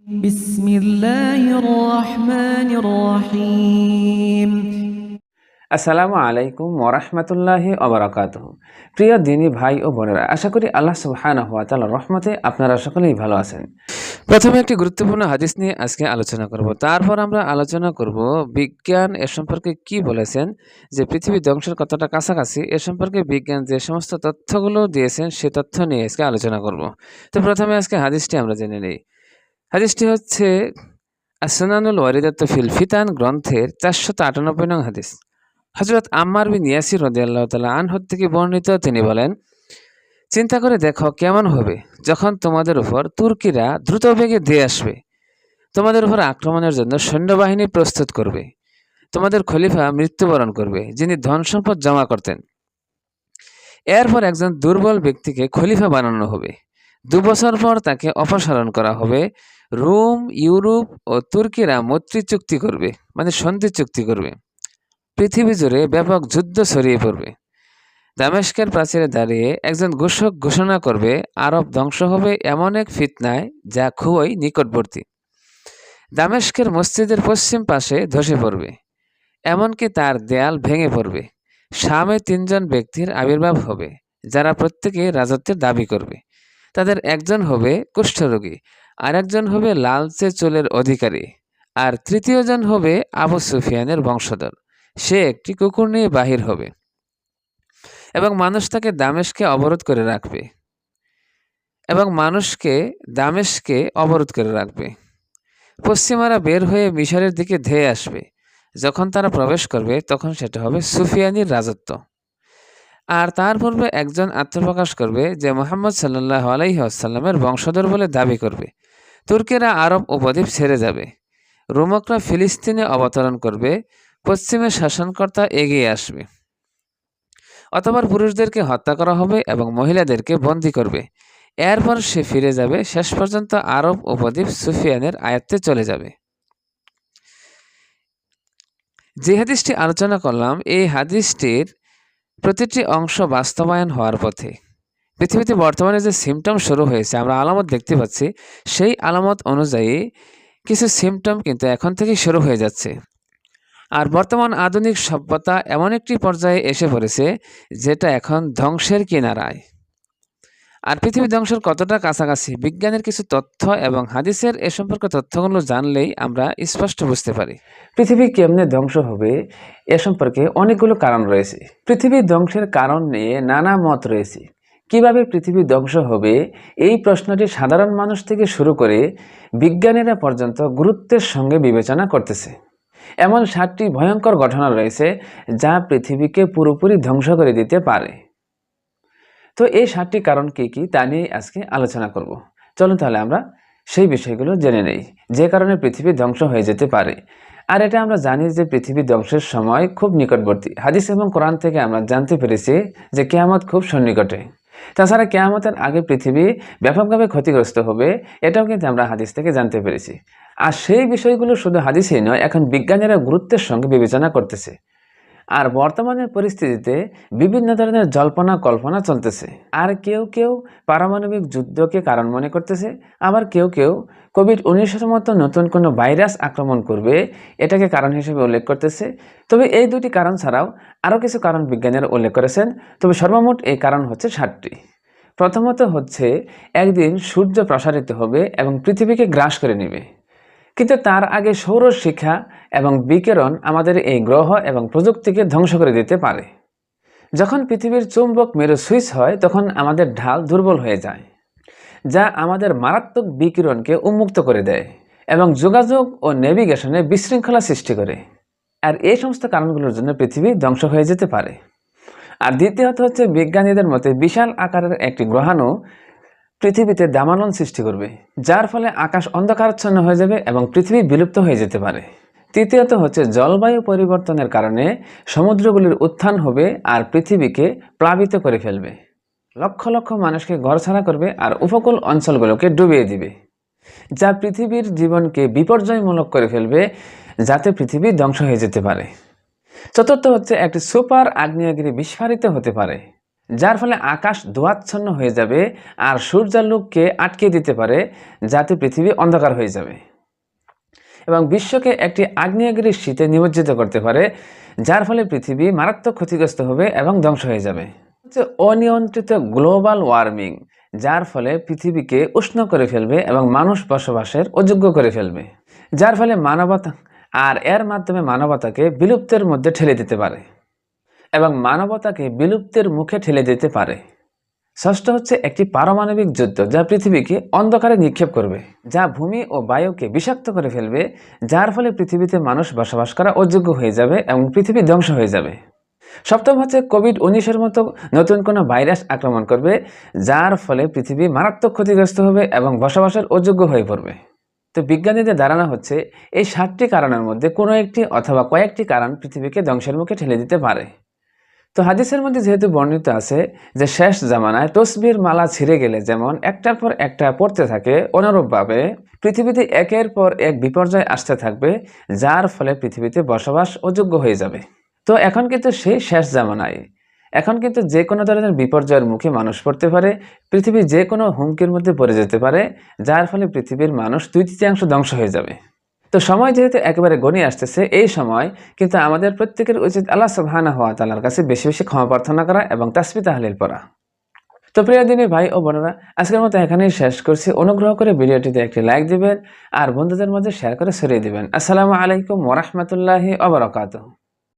বিসমিল্লাহির রহমানির রহিম। আসসালামু আলাইকুম ওরহমতুল্লাহি ওবরাকাতুহু। প্রিয় দিনী ভাই ও বোনেরা, আশা করি আল্লাহ সুবহানাহু ওয়া তাআলার রহমতে আপনারা সকলেই ভালো আছেন। প্রথমে একটি গুরুত্বপূর্ণ হাদিস নিয়ে আজকে আলোচনা করব। তারপর আমরা আলোচনা করব বিজ্ঞান এ সম্পর্কে কি বলেছেন, যে পৃথিবী ধ্বংসের কতটা কাছাকাছি এ সম্পর্কে বিজ্ঞান যে সমস্ত তথ্যগুলো দিয়েছেন সে তথ্য নিয়ে আজকে আলোচনা করব। তো প্রথমে আজকে হাদিসটি আমরা জেনে নিই। হাদিসটি হচ্ছে আসনানুল ওয়ারিদাত ফিল ফিতান গ্রন্থের 498 নং হাদিস। হযরত আম্মার বিন ইয়াসির রাদিয়াল্লাহু তাআলা আনহু থেকে বর্ণিত, তিনি বলেন, চিন্তা করে দেখো কেমন হবে যখন তোমাদের উপর তুর্কিরা দ্রুত বেগে ধেয়ে আসবে, তোমাদের উপর আক্রমণের জন্য সৈন্যবাহিনী প্রস্তুত করবে, তোমাদের খলিফা মৃত্যুবরণ করবে যিনি ধন সম্পদ জমা করতেন। এরপর একজন দুর্বল ব্যক্তিকে খলিফা বানানো হবে। 2 বছর পর তাকে অপসারণ করা হবে। রোম, ইউরোপ ও তুর্কিরা মৈত্রী চুক্তি করবে, মানে সন্ধি চুক্তি করবে। পৃথিবী জুড়ে ব্যাপক যুদ্ধ ছড়িয়ে পড়বে। দামেস্কের প্রাচীরে দাঁড়িয়ে একজন ঘোষক ঘোষণা করবে, আরব ধ্বংস হবে এমন এক ফিতনায় যা খুবই নিকটবর্তী। দামেস্কের মসজিদের পশ্চিম পাশে ধসে পড়বে, এমনকি তার দেয়াল ভেঙে পড়বে। শামে 3 জন ব্যক্তির আবির্ভাব হবে যারা প্রত্যেকে রাজত্বের দাবি করবে। তাদের একজন হবে কুষ্ঠরোগী, আরেকজন হবে লালচে চুলের অধিকারী, আর তৃতীয় জন হবে আবু সুফিয়ানের বংশধর। সে একটি কুকুর নিয়ে বাহির হবে এবং মানুষ তাকে দামেস্কে অবরোধ করে রাখবে পশ্চিমারা বের হয়ে মিশরের দিকে ধেয়ে আসবে। যখন তারা প্রবেশ করবে তখন সেটা হবে সুফিয়ানির রাজত্ব। আর তার পূর্বে একজন আত্মপ্রকাশ করবে যে মুহাম্মদ সাল্লাল্লাহু আলাইহি ওয়াসাল্লামের বংশধর বলে দাবি করবে। তুর্কিরা আরব উপদ্বীপ ছেড়ে যাবে। রোমকরা ফিলিস্তিনে অবতরণ করবে। পশ্চিমের শাসনকর্তা এগিয়ে আসবে। অতঃপর পুরুষদেরকে হত্যা করা হবে এবং মহিলাদেরকে বন্দী করবে। এরপর সে ফিরে যাবে। শেষ পর্যন্ত আরব উপদ্বীপ সুফিয়ানের আয়ত্তে চলে যাবে। যে হাদিসটি আলোচনা করলাম, এই হাদিসটির প্রতিটি অংশ বাস্তবায়ন হওয়ার পথে। পৃথিবীতে বর্তমানে যে সিমটম শুরু হয়েছে, আমরা আলামত দেখতে পাচ্ছি, সেই আলামত অনুযায়ী কিছু সিমটম কিন্তু এখন থেকেই শুরু হয়ে যাচ্ছে। আর বর্তমান আধুনিক সভ্যতা এমন একটি পর্যায়ে এসে পড়েছে যেটা এখন ধ্বংসের কিনারায়। আর পৃথিবী ধ্বংসের কতটা কাছাকাছি বিজ্ঞানের কিছু তথ্য এবং হাদিসের এ সম্পর্কে তথ্যগুলো জানলেই আমরা স্পষ্ট বুঝতে পারি। পৃথিবী কেমনে ধ্বংস হবে এ সম্পর্কে অনেকগুলো কারণ রয়েছে। পৃথিবী ধ্বংসের কারণ নিয়ে নানা মত রয়েছে। কিভাবে পৃথিবী ধ্বংস হবে এই প্রশ্নটি সাধারণ মানুষ থেকে শুরু করে বিজ্ঞানীরা পর্যন্ত গুরুত্বের সঙ্গে বিবেচনা করতেছে। এমন 7টি ভয়ঙ্কর ঘটনা রয়েছে যা পৃথিবীকে পুরোপুরি ধ্বংস করে দিতে পারে। তো এই 7টি কারণ কি কি তা নিয়ে আজকে আলোচনা করব। চলুন তাহলে আমরা সেই বিষয়গুলো জেনে নেই যে কারণে পৃথিবী ধ্বংস হয়ে যেতে পারে। আর এটা আমরা জানি যে পৃথিবী ধ্বংসের সময় খুব নিকটবর্তী। হাদিস এবং কোরআন থেকে আমরা জানতে পেরেছি যে কিয়ামত খুব সন্নিকটে। তাছাড়া কিয়ামতের আগে পৃথিবী ব্যাপকভাবে ক্ষতিগ্রস্ত হবে, এটাও কিন্তু আমরা হাদিস থেকে জানতে পেরেছি। আর সেই বিষয়গুলো শুধু হাদিসেই নয়, এখন বিজ্ঞানীরা গুরুত্বের সঙ্গে বিবেচনা করতেছে। আর বর্তমানের পরিস্থিতিতে বিভিন্ন ধরনের জল্পনা কল্পনা চলতেছে। আর কেউ কেউ পারমাণবিক যুদ্ধকে কারণ মনে করতেছে, আবার কেউ কেউ কোভিড-19 মতো নতুন কোনো ভাইরাস আক্রমণ করবে এটাকে কারণ হিসেবে উল্লেখ করতেছে। তবে এই দুটি কারণ ছাড়াও আরও কিছু কারণ বিজ্ঞানীরা উল্লেখ করেছেন। তবে সর্বমোট এই কারণ হচ্ছে 7টি। প্রথমত হচ্ছে, একদিন সূর্য প্রসারিত হবে এবং পৃথিবীকে গ্রাস করে নেবে। কিন্তু তার আগে সৌরশিখা এবং বিকিরণ আমাদের এই গ্রহ এবং প্রযুক্তিকে ধ্বংস করে দিতে পারে। যখন পৃথিবীর চুম্বক মেরু সুইচ হয় তখন আমাদের ঢাল দুর্বল হয়ে যায়, যা আমাদের মারাত্মক বিকিরণকে উন্মুক্ত করে দেয় এবং যোগাযোগ ও নেভিগেশনে বিশৃঙ্খলা সৃষ্টি করে। আর এই সমস্ত কারণগুলোর জন্য পৃথিবী ধ্বংস হয়ে যেতে পারে। আর দ্বিতীয়ত হচ্ছে, বিজ্ঞানীদের মতে বিশাল আকারের একটি গ্রহাণু পৃথিবীতে দাবানল সৃষ্টি করবে, যার ফলে আকাশ অন্ধকারাচ্ছন্ন হয়ে যাবে এবং পৃথিবী বিলুপ্ত হয়ে যেতে পারে। তৃতীয়ত হচ্ছে, জলবায়ু পরিবর্তনের কারণে সমুদ্রগুলির উত্থান হবে আর পৃথিবীকে প্লাবিত করে ফেলবে। লক্ষ লক্ষ মানুষকে ঘরছাড়া করবে আর উপকূল অঞ্চলগুলোকে ডুবিয়ে দিবে, যা পৃথিবীর জীবনকে বিপর্যয়মূলক করে ফেলবে, যাতে পৃথিবী ধ্বংস হয়ে যেতে পারে। চতুর্থ হচ্ছে, একটি সুপার আগ্নেয়গিরি বিস্ফোরিত হতে পারে, যার ফলে আকাশ ধোঁয়াচ্ছন্ন হয়ে যাবে আর সূর্যালোককে আটকে দিতে পারে, যাতে পৃথিবী অন্ধকার হয়ে যাবে এবং বিশ্বকে একটি আগ্নেয়গিরির শীতে নিমজ্জিত করতে পারে, যার ফলে পৃথিবী মারাত্মক ক্ষতিগ্রস্ত হবে এবং ধ্বংস হয়ে যাবে। অনিয়ন্ত্রিত গ্লোবাল ওয়ার্মিং, যার ফলে পৃথিবীকে উষ্ণ করে ফেলবে এবং মানুষ বসবাসের অযোগ্য করে ফেলবে, যার ফলে মানবতা আর এর মাধ্যমে মানবতাকে বিলুপ্তের মধ্যে ঠেলে দিতে পারে এবং মানবতাকে বিলুপ্তের মুখে ঠেলে দিতে পারে। ষষ্ঠ হচ্ছে একটি পারমাণবিক যুদ্ধ, যা পৃথিবীকে অন্ধকারে নিক্ষেপ করবে, যা ভূমি ও বায়ুকে বিষাক্ত করে ফেলবে, যার ফলে পৃথিবীতে মানুষ বসবাস করা অযোগ্য হয়ে যাবে এবং পৃথিবী ধ্বংস হয়ে যাবে। সপ্তম হচ্ছে কোভিড-19 মতো নতুন কোনো ভাইরাস আক্রমণ করবে, যার ফলে পৃথিবী মারাত্মক ক্ষতিগ্রস্ত হবে এবং বসবাসের অযোগ্য হয়ে পড়বে। তো বিজ্ঞানীদের ধারণা হচ্ছে এই 7টি কারণের মধ্যে কোনো একটি অথবা কয়েকটি কারণ পৃথিবীকে ধ্বংসের মুখে ঠেলে দিতে পারে। তো হাদিসের মধ্যে যেহেতু বর্ণিত আছে যে শেষ জামানায় তসবির মালা ছিঁড়ে গেলে যেমন একটার পর একটা পড়তে থাকে, অনুরূপভাবে পৃথিবীতে একের পর এক বিপর্যয় আসতে থাকবে, যার ফলে পৃথিবীতে বসবাস অযোগ্য হয়ে যাবে। তো এখন কিন্তু সেই শেষ জামানায়, এখন কিন্তু যে কোনো ধরনের বিপর্যয়ের মুখে মানুষ পড়তে পারে, পৃথিবী যে কোনো হুমকির মধ্যে পড়ে যেতে পারে, যার ফলে পৃথিবীর মানুষ 2/3 ধ্বংস হয়ে যাবে। তো সময় যেহেতু একেবারে ঘনিয়ে আসতেছে, এই সময় কিন্তু আমাদের প্রত্যেকের উচিত আল্লাহ সুবহানাহু ওয়া তাআলার কাছে বেশি বেশি ক্ষমা প্রার্থনা করা এবং তাসবিহ তাহলিল পড়া। তো প্রিয় দিনী ভাই ও বোনেরা, আজকের মতো এখানেই শেষ করছি। অনুগ্রহ করে ভিডিওটিতে একটি লাইক দিবেন আর বন্ধুদের মধ্যে শেয়ার করে ছড়িয়ে দিবেন। আসসালামু আলাইকুম ওয়া রাহমাতুল্লাহি ওয়া বারাকাতুহু।